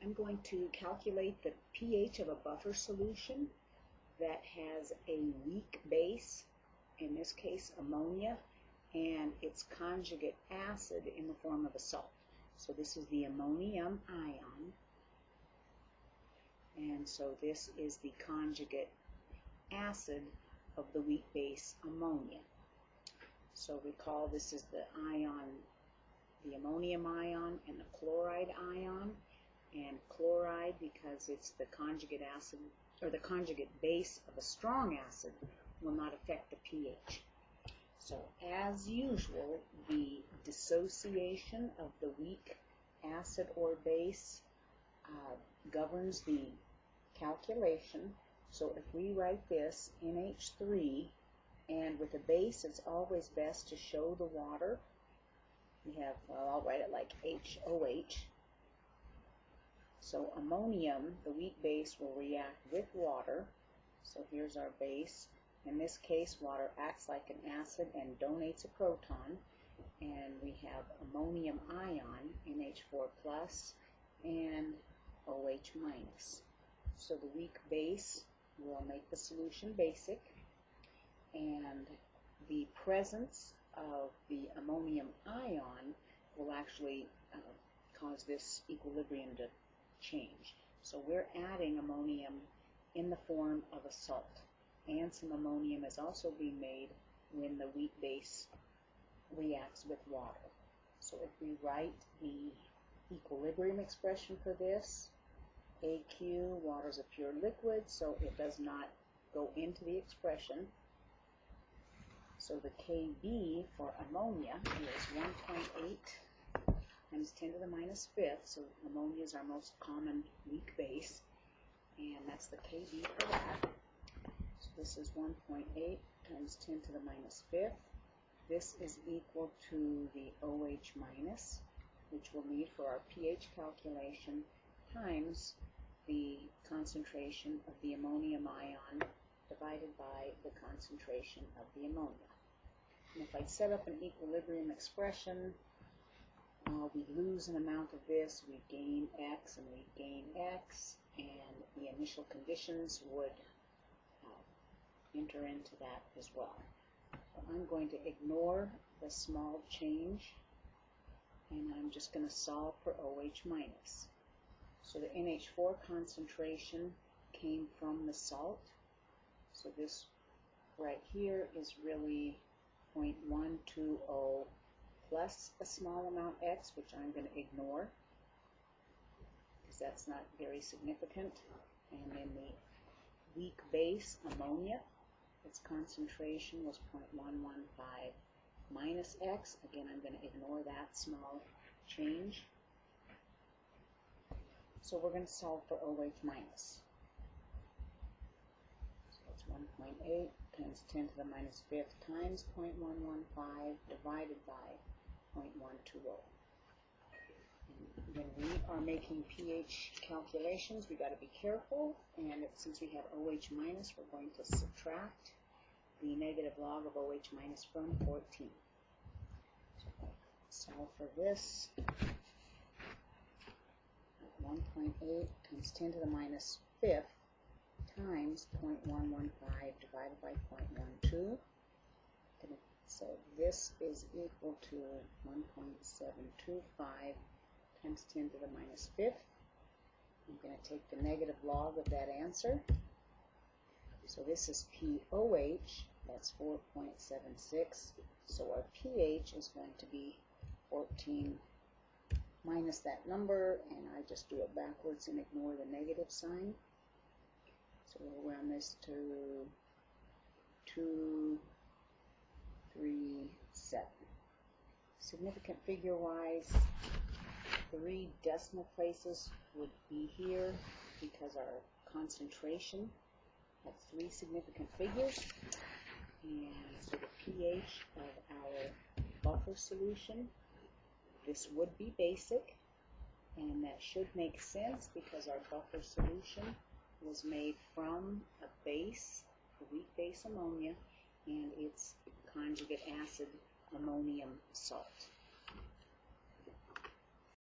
I'm going to calculate the pH of a buffer solution that has a weak base, in this case ammonia, and its conjugate acid in the form of a salt. So this is the ammonium ion, and so this is the conjugate acid of the weak base ammonia. So recall this is the ion, the ammonium ion and the chloride ion, and chloride, because it's the conjugate acid or the conjugate base of a strong acid, will not affect the pH. So as usual, the dissociation of the weak acid or base governs the calculation. So if we write this NH3, and with a base it's always best to show the water. We have, well, I'll write it like HOH. So ammonium, the weak base, will react with water. So here's our base. In this case, water acts like an acid and donates a proton. And we have ammonium ion, NH4+, and OH-. So the weak base will make the solution basic. And the presence of the ammonium ion will actually cause this equilibrium to change. So we're adding ammonium in the form of a salt, and some ammonium is also being made when the weak base reacts with water. So if we write the equilibrium expression for this, AQ, water is a pure liquid, so it does not go into the expression. So the KB for ammonia is 1.8 times 10 to the minus fifth, so ammonia is our most common weak base, and that's the KB for that. So this is 1.8 times 10 to the minus fifth. This is equal to the OH minus, which we'll need for our pH calculation, times the concentration of the ammonium ion divided by the concentration of the ammonia. And if I set up an equilibrium expression, we lose an amount of this, we gain X, and we gain X, and the initial conditions would enter into that as well. So I'm going to ignore the small change, and I'm just going to solve for OH minus. So the NH4 concentration came from the salt. So this right here is really 0.120 plus a small amount X, which I'm going to ignore because that's not very significant. And then the weak base ammonia, its concentration was 0.115 minus X. Again, I'm going to ignore that small change. So we're going to solve for OH minus. So it's 1.8 times 10 to the minus fifth times 0.115 divided by 0.120. When we are making pH calculations, we got to be careful, and since we have OH minus, we're going to subtract the negative log of OH minus from 14. So solve for this. 1.8 times 10 to the minus fifth times 0.115 divided by 0.12. So this is equal to 1.725 times 10 to the minus fifth. I'm going to take the negative log of that answer. So this is POH, that's 4.76. So our pH is going to be 14 minus that number, and I just do it backwards and ignore the negative sign. So we'll round this to 237. Significant figure-wise, 3 decimal places would be here because our concentration has 3 significant figures. And for the pH of our buffer solution, this would be basic, and that should make sense because our buffer solution was made from a base, a weak base ammonia, and its conjugate acid ammonium salt.